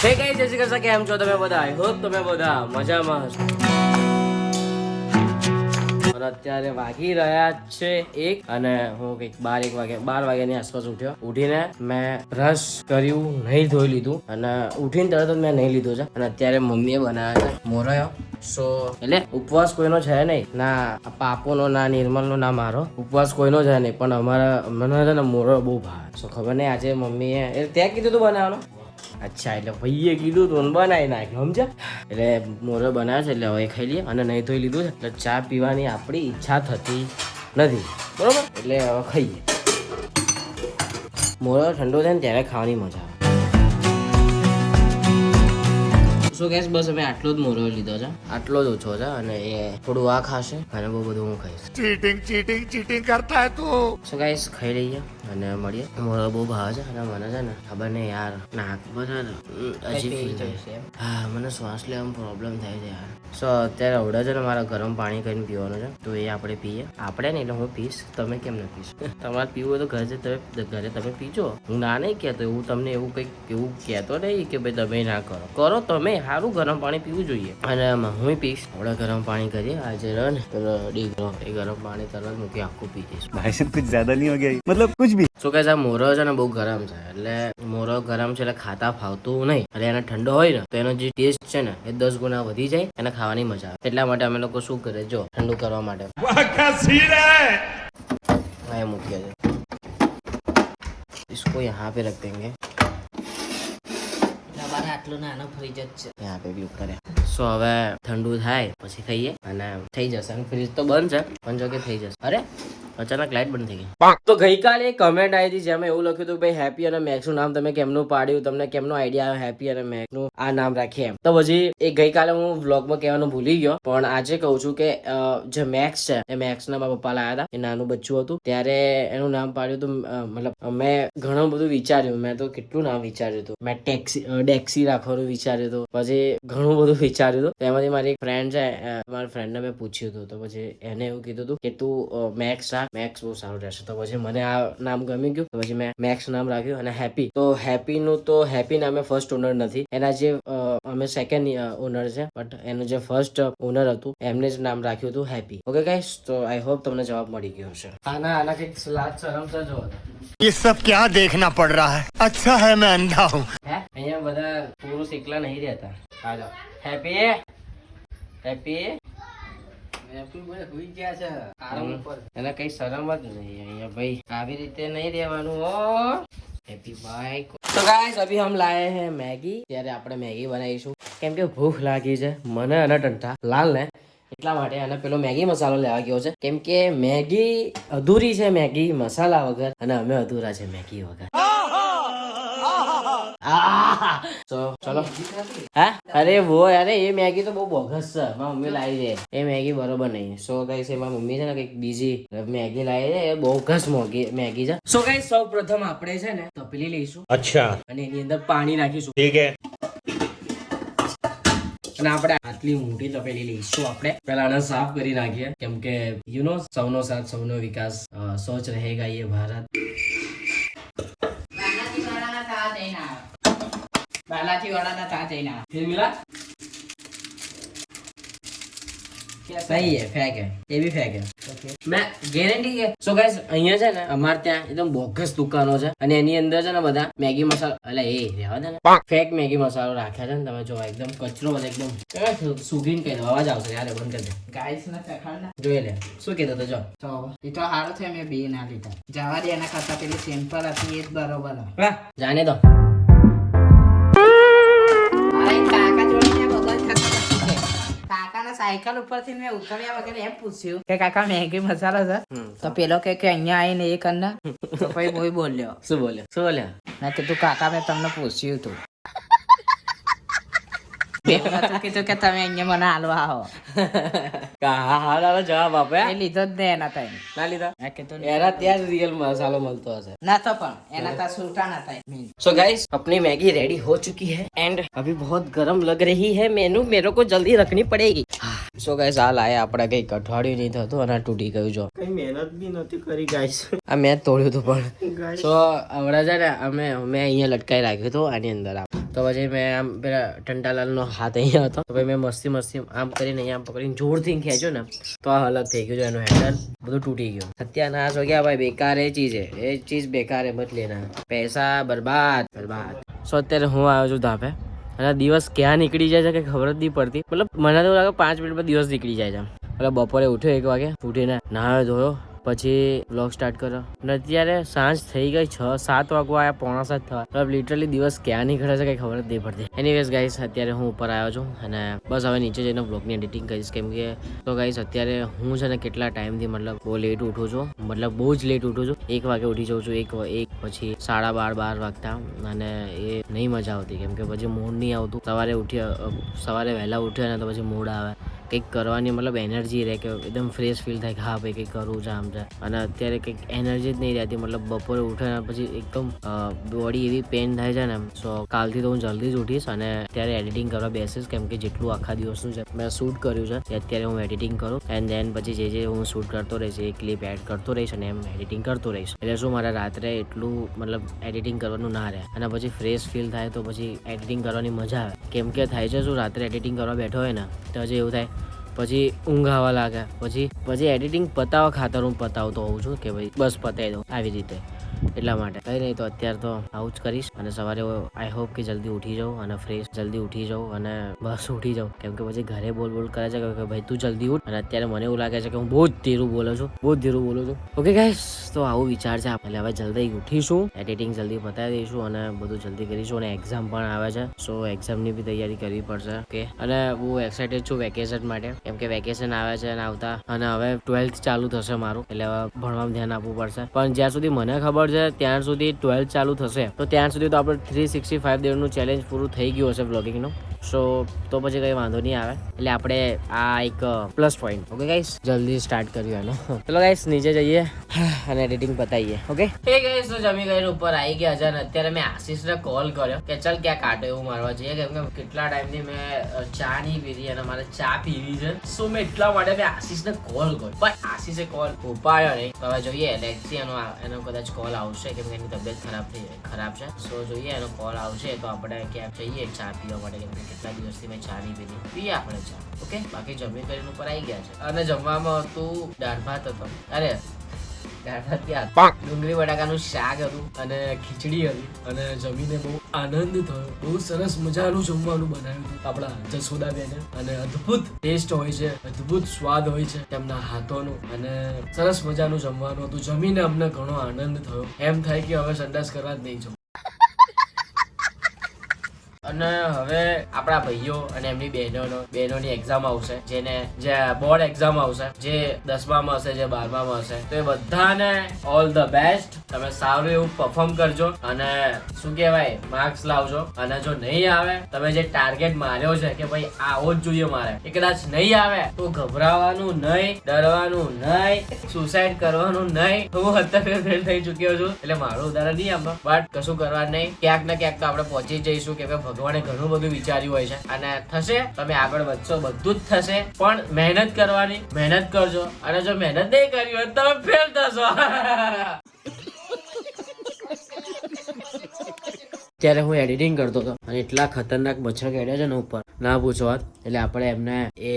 કઈ જય શ્રી કૃષ્ણ, કેમ છો તમે બધા? આઈ હોપ તમે બધા મજામાં હશો. અને અત્યારે વાગી રહ્યા છે 1 અને હું કંઈક 12 વાગ્યાની આસપાસ ઉઠ્યો. ઉઠીને મેં બ્રશ કર્યું, નહીં ધોઈ લીધું અને ઉઠીને તરત જ મેં નહીં લીધું છે. અને અત્યારે મમ્મીએ બનાવ્યા છે મોરયો. સો એટલે ઉપવાસ કોઈનો છે નહીં, ના પાપોનો, ના નિર્મલનો, ના મારો. ઉપવાસ કોઈનો છે નહીં, પણ મને છે ને મોરયો બહુ ભાવે. સો ખબર નહીં આજે મમ્મીએ ત્યાં કીધું તું બનાવવાનું. અચ્છા, એટલે ભાઈએ કીધું તું બનાવી નાખ્યું, સમજ્યા? એટલે મોરયો બનાવ્યો છે એટલે હવે ખાઈ લઈએ. અને નહીં ધોઈ લીધું છે એટલે ચા પીવાની આપણી ઈચ્છા થતી નથી, બરોબર? એટલે હવે ખાઈએ. મોરયો ઠંડો થાય ને ત્યારે ખાવાની મજા આવે. સો ગેસ બસ અમે આટલો જ મોરયો લીધો છે, આટલો જ ઓછો છે. અને એ થોડું આ ખાશે અને બહુ બધું હું ખાઈશ. ચીટિંગ કરતા હે તું. સો ગાઈસ ખાઈ લઈએ અને મળીએ. મોરયો બહુ ભાવે છે અને મને છે ને ખબર નહીં યાર, નાક પર છે ને અજીબ ફીલ થાય છે. હા, મને શ્વાસ લેવામાં પ્રોબ્લેમ થાય છે યાર. સો અત્યારે આવડે છે ને મારા ગરમ પાણી કરીને પીવાનું છે, તો એ આપણે પીએ. આપણે નહીં એટલે હું પીશ, તમે કેમ ન પીશ? તમારે પીવું હોય તો ઘરે તમે પીજો. હું ના નહીં કહેતો, એવું તમને એવું કંઈક એવું કહેતો નહીં કે ભાઈ તમે ના કરો તમે. સારું ગરમ પાણી પીવું જોઈએ અને હું પીશ. આપણે ગરમ પાણી કરીએ આજે ને ડીગરો એ ગરમ પાણી તરત મૂકી આખું પી જઈશ. भाई साहब कुछ ज्यादा नहीं हो गया, मतलब कुछ भी. શું કહે છે, મોરયો છે ને બહુ ગરમ છે, એટલે મોરયો ગરમ છે એટલે ખાતા ફાવતું નહીં. અને એને ઠંડો હોય ને તો એનો જે ટેસ્ટ છે ને એ 10 ગુણા વધી જાય, એને ખાવાની મજા આવે. એટલા માટે અમે લોકો શું કરે, જો ઠંડુ કરવા માટે હા એ મૂકીએ છે. इसको यहाँ पे रख देंगे. આટલું નાનો ફ્રીજ જ છે, यहाँ पे भी ઉપર. સો હવે ઠંડુ થાય પછી ખાઈએ અને થઈ જશે. અને ફ્રીજ તો બંધ છે પણ જો કે થઈ જશે. અરે અચાનક લાઈટ બંધ થઈ ગઈ. તો ગઈકાલે એક કમેન્ટ આવી હતી જેમાં એવું લખ્યું હતું ભાઈ હેપી અને મેક્સ નું નામ તમે કેમનું પાડ્યું, તમને કેમનો આઈડિયા આવ્યો હેપી અને મેક્સ નું આ નામ રાખીએ એમ. તો પછી એ ગઈકાલે હું વ્લોગમાં કહેવાનું ભૂલી ગયો, પણ આજે કહું છું કે જે મેક્સ છે એ મેક્સ ના મારા પપ્પા લાયા હતા. એ નાનું બચ્ચું હતું ત્યારે એનું નામ પાડ્યું હતું. મતલબ મેં ઘણું બધું વિચાર્યું, મેં તો કેટલું નામ વિચાર્યું હતું. મેં ડેક્સી રાખવાનું વિચાર્યું હતું, પછી ઘણું બધું વિચાર્યું હતું. એમાંથી મારી એક ફ્રેન્ડ છે, મારા ફ્રેન્ડને મેં પૂછ્યું હતું, તો પછી એને એવું કીધું હતું કે તું મેક્સ રાખ, મેક્સ બહુ સારું રહેશે. તો પછી મને આ નામ ગમી ગયું, તો પછી મેં મેક્સ નામ રાખ્યું. અને હેપી, તો હેપી નું તો હેપી નામે ફર્સ્ટ ઓનર નથી, એના જે અમે સેકન્ડ ઓનર છે, બટ એનું જે ફર્સ્ટ ઓનર હતું એમને જ નામ રાખ્યું હતું હેપી. ઓકે ગાઈસ, તો આઈ હોપ તમને જવાબ મળી ગયો હશે. આના કંઈક લાજ શરમ છે જો. ये सब क्या देखना पड़ रहा है, अच्छा है मैं अंधा हूँ. હે અહીંયા બધા પુરુષ એકલા નહીં રહેતા. હાલો હેપી હેપી એને કઈ શરમ જ નહીં અહીંયા ભાઈ, આવી રીતે નહીં રહેવાનું હો હેપી ભાઈ. તો ગાઈસ અભી હમ લાયે હે મેગી. ત્યારે આપણે મેગી બનાવીશું કેમ કે ભૂખ લાગી છે મને અને ટંટા લાલ ને, એટલા માટે. અને પેલો મેગી મસાલો લેવા ગયો છે કેમ કે મેગી અધૂરી છે, મેગી મસાલા વગર, અને અમે અધૂરા છે મેગી વગર. તો ચલો. હા અરે વો યાર એ મેગી તો બહુ બોગસ છે, મારી મમ્મી લાવી છે એ મેગી બરોબર નહીં. સો ગાઈસ એ મારી મમ્મી છે ને કઈક બીજી મેગી લાવી છે, એ બોગસ મેગી છે. સો ગાઈસ સૌ પ્રથમ આપણે છે ને તપેલી લઈશું. अच्छा અને એની અંદર પાણી નાખીશું. ठीक है. અને આપણે આટલી મોટી તપેલી લઈશું. આપણે પેલા આને સાફ કરી નાખીએ કેમ કે યુ નો સૌનો સાથ સૌનો વિકાસ, સોચ રહેગા ये ભારત. બાલાજી વાળાના તા જઈને फिर मिला सही है, फेंक है ये भी फेंक है. मैं गारंटी है. સો ગાઈસ અહીંયા છે ને અમારે ત્યાં એકદમ બોગસ દુકાનો છે અને એની અંદર છે ને બધા મેગી મસાલો, એટલે એ રહેવા દે ને, ફેક મેગી મસાલો રાખ્યા છે ને. તમે જો એકદમ કચરો બધો એકદમ સુગીન કહી દો, અવાજ આવશે યાર, બંધ કરી દે. ગાઈસ ના ચખાડના જોઈ લે શું કીધું તો જો. તો એ તો સારું છે, મેં બે ના લીધા. જવા દે, એના કરતા પેલી સિમ્પલ હતી એ જ બરોબર. જાને દો. કાકાના સાયકલ ઉપરથી મેં ઉતર્યા વગર એમ પૂછ્યું કે કાકા મેગી મસાલો છે, તો પેલો કે અહીંયા આવીને એ કરના, તો પછી બોય બોલ્યો. શું બોલ્યો? મેં કીધું કાકા મેં તમને પૂછ્યું હતું. કીધું કે તમે અહીંયા મને હાલવા આવો. હા જવાબ આપે. એ લીધો જ ને એના time. ના લીધા મેં કીધું એના ત્યાં જ રિયલ મસાલો મળતો હશે. ના તો પણ એના તા સુલટા ના થાય. सो गाइस अपनी मैगी रेडी हो चुकी है एंड अभी बहुत गर्म लग रही है मेरे को जल्दी रखनी पड़ेगी. સો ગાઈસ હાલ આયા આપણે કઈ અઠવાડિયું નહીં થતું અને તૂટી ગયું જો. કઈ મહેનત બી નથી કરી ગાઈસ. આ મેં તોડ્યું હતું પણ સો હમણાં છે ને મેં અહીંયા લટકાઈ રાખ્યું હતું આની અંદર આમ. તો પછી મેં આમ પેલા ટંટાલાલનો હાથ અહીંયા હતો તો પછી મેં મસ્તી આમ કરીને અહીંયા આમ પકડીને જોરથી ખેંચ્યો ને તો આ અલગ થઈ ગયું એનું હેન્ડલ બધું તૂટી ગયું. સત્યાનાશ હો ગયા ભાઈ. બેકાર એ ચીજ બેકાર है मत लेना. पैसा बर्बाद. સો અત્યારે હું આવ્યો છું ધાબે અને દિવસ ક્યાં નીકળી જાય છે કે ખબર જ નહીં પડતી. મતલબ મને તો લાગે 5 મિનિટમાં દિવસ નીકળી જાય છે. મતલબ બપોરે ઉઠ્યો 1 વાગે ઉઠીને નાહ્યો ધોયો પછી વ્લોગ સ્ટાર્ટ કર્યો અને અત્યારે સાંજ થઈ ગઈ 6-7 વાગવા આવ્યા 6:45 થવા. મતલબ લિટરલી દિવસ ક્યાં નીકળે છે કઈ ખબર જ નહીં પડતી. એનીવેઝ ગાઈસ અત્યારે હું ઉપર આવ્યો છું અને બસ હવે નીચે જઈને વ્લોગની એડિટિંગ કરીશ કેમ કે તો ગાઈસ અત્યારે હું છે ને કેટલા ટાઈમથી મતલબ બહુ લેટ ઉઠું છું. મતલબ બહુ જ લેટ ઉઠું છું. 1 વાગે ઉઠી જાઉં છું. 1 પછી 12:30 વાગતા અને એ નહીં મજા આવતી કેમ કે પછી મૂડ નહીં આવતું. સવારે વહેલા ઉઠ્યો ને તો પછી મૂડ આવે કંઈક કરવાની મતલબ એનર્જી રહે કે એકદમ ફ્રેશ ફીલ થાય કે હા ભાઈ કંઈક કરવું છે આમ છે. અને અત્યારે કંઈક એનર્જી જ નહીં રહેતી. મતલબ બપોરે ઉઠે ને પછી એકદમ બોડી એવી પેન થાય છે ને. સો કાલથી તો હું જલ્દી જ ઉઠીશ અને અત્યારે એડિટિંગ કરવા બેસીશ કેમ કે જેટલું આખા દિવસનું છે મેં શૂટ કર્યું છે એ અત્યારે હું એડિટિંગ કરું એન્ડ દેન પછી જે હું શૂટ કરતો રહીશ એ ક્લિપ એડ કરતો રહીશ અને એમ એડિટિંગ કરતો રહીશ. એટલે શું મારે રાત્રે એટલું મતલબ એડિટિંગ કરવાનું ના રહે અને પછી ફ્રેશ ફીલ થાય તો પછી એડિટિંગ કરવાની મજા આવે. કેમ કે થાય છે શું રાત્રે એડિટિંગ કરવા બેઠો હોય ને તો હજી એવું થાય પછી ઊંઘ આવવા લાગે. પછી એડિટિંગ પતાવવા ખાતર હું પતાવતો હોઉં છું કે ભાઈ બસ પતાવી દઉં આવી રીતે. એટલા માટે કંઈ નહીં તો અત્યારે તો આવું જ કરીશ અને સવારે આઈ હોપ કે જલ્દી ઉઠી જાઉં અને ફ્રેશ જલ્દી ઉઠી જાઉં અને બસ ઉઠી જાઉં કેમ કે પછી ઘરે બોલ કરે છે કે ભાઈ તું જલ્દી ઉઠ અને અત્યારે મને એવું લાગે છે કે હું બહુ જ ધીરું બોલું છું. ઓકે ગાઈસ તો આવું વિચાર છે એટલે હવે જલ્દી ઉઠીશું એડિટિંગ જલ્દી પતાવી દઈશું અને બધું જલ્દી કરીશું અને એક્ઝામ પણ આવે છે સો એક્ઝામની બી તૈયારી કરવી પડશે. ઓકે અને હું એક્સાઇટેડ છું વેકેશન માટે કેમ કે વેકેશન આવે છે અને આવતા અને હવે 12th ચાલુ થશે મારું એટલે હવે ભણવામાં ધ્યાન આપવું પડશે. પણ જ્યાં સુધી મને ખબર છે ત્યાં સુધી 12th ચાલુ થશે તો ત્યાં સુધી તો આપણે 365 ડેનું ચેલેન્જ પૂરું થઈ ગયું હશે વ્લોગિંગનું. સો તો પછી કઈ વાંધો નહીં આવે એટલે આપણે આ એક પ્લસ પોઈન્ટ. ઓકે ગાઈસ જલ્દી સ્ટાર્ટ કર્યું એનો. ચલો ગાઈસ નીચે જઈએ અને એડિટિંગ પતાવીએ. ઓકે હે ગાઈસ તો જમી ગઈને ઉપર આવી ગયા છે અને અત્યારે મેં આશીષને કોલ કર્યો કે ચાલ ક્યાં કાંટો એવું મારવા જઈએ કેમ કે કેટલા ટાઈમથી મેં ચા નહીં પીધી અને મારે ચા પીવી છે. સો મેં એટલા માટે મેં આશીષને કોલ કર્યો પણ આશીષે કોલ ઉપાડ્યો નહીં. તો હવે જોઈએ લેક્સી એનો કદાચ કોલ આવશે કેમ કે એની તબિયત ખરાબ છે. સો જોઈએ એનો કોલ આવશે તો આપણે ક્યાંક જઈએ ચા પીવા માટે કેમ કે કેટલા દિવસથી મેં ચા નહીં પીધી. પીએ આપણે ચા. ઓકે બાકી જમી કરીને ઉપર આવી ગયા છે અને જમવામાં હતું દાળ ભાત હતો. અરે દાળ ભાત ક્યાં ડુંગળી બટાકાનું શાક હતું અને ખીચડી હતી અને જમીને બહુ આનંદ થયો. બહુ સરસ મજાનું જમવાનું બનાવ્યું હતું આપણા જસોદાબેને અને અદ્ભુત ટેસ્ટ હોય છે અદ્ભુત સ્વાદ હોય છે તેમના હાથોનો અને સરસ મજાનું જમવાનું હતું. જમીને અમને ઘણો આનંદ થયો. એમ થાય કે હવે સંડાસ કરવા જ નહીં જવું. અને હવે આપણા ભાઈઓ અને એમની બહેનોની એક્ઝામ આવશે જે બોર્ડ એક્ઝામ આવશે જે 10મામાં હશે જે 12મામાં હશે તો એ બધાને ઓલ ધ બેસ્ટ. તમે સારું એવું પરફોર્મ કરજો અને શું કહેવાય માર્ક્સ લાવજો અને જો નહીં આવે તમે જે ટાર્ગેટ માર્યો છે કે ભાઈ આવો જ જોઈએ મારે એ કદાચ નહીં આવે તો ગભરાવાનું નહીં ડરવાનું નહીં સુસાઇડ કરવાનું નહીં. હું અત્યારે ફેલ થઈ ચૂક્યો છું એટલે મારું ઉદાહરણ નહીં આપો બટ કશું કરવા નહીં. ક્યાંક ને ક્યાંક તો આપણે પહોંચી જઈશું કે ભગવાને ઘણું બધું વિચાર્યું હોય છે અને થશે. તમે આગળ વધશો બધું જ થશે પણ મહેનત કરવાની. મહેનત કરજો અને જો મહેનત નહીં કરી હોય તો તમે ફેલ થશો. ત્યારે હું એડિટિંગ કરતો હતો અને એટલા ખતરનાક મચ્છર કેડ્યા છે ને ઉપર ના પૂછો વાત. એટલે આપણે એમને એ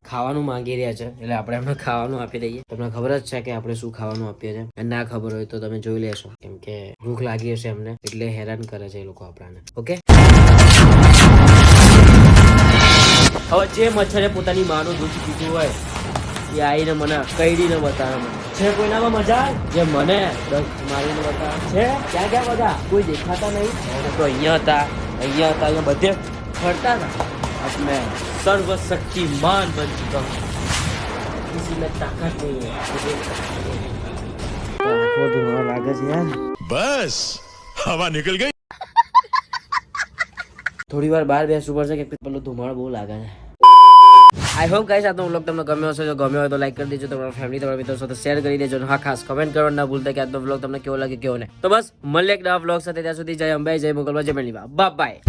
ખાવાનું માંગી રહ્યા છે એટલે આપણે એમને ખાવાનું આપી દઈએ. તમને ખબર જ છે કે આપણે શું ખાવાનું આપીએ છીએ અને ના ખબર હોય તો તમે જોઈ લેશો કેમ કે ભૂખ લાગી હશે એમને એટલે હેરાન કરે છે એ લોકો આપણાને. ઓકે હવે જે મચ્છરે પોતાની માનું દૂધ પીધું હોય એ આવીને મને કઈડીને બતાવે છે. કોઈનામાં મજા જે મને મારીને બતાવે છે. ક્યાં બધા કોઈ દેખાતા નહીં તો અહીંયા હતા બધે ફરતા હતા. अब मैं सर्वशक्तिमान बन चुका हूँ. किसी में ताकत नहीं है. आंखों धुआं लागे છે યાર. बस हवा निकल गई. થોડી વાર બહાર બેસવું પડશે કે પેલો ધુમાડો બહુ લાગે છે. આઈ હોપ ગાઈસ આ તો વ્લોગ તમને ગમ્યો હશે. જો ગમ્યો હોય તો લાઈક કરી દેજો. તમારા ફેમિલી તમારા મિત્રો સાથે શેર કરી દેજો. હા ખાસ કમેન્ટ કરવાનું ના ભૂલતા કે આજનો વ્લોગ તમને કેવો લાગે કેવો નહીં. તો બસ મળીએ એક નવા વ્લોગ સાથે. ત્યાં સુધી જય અંબે જય મોગલમાં જય મેળવી. બાય.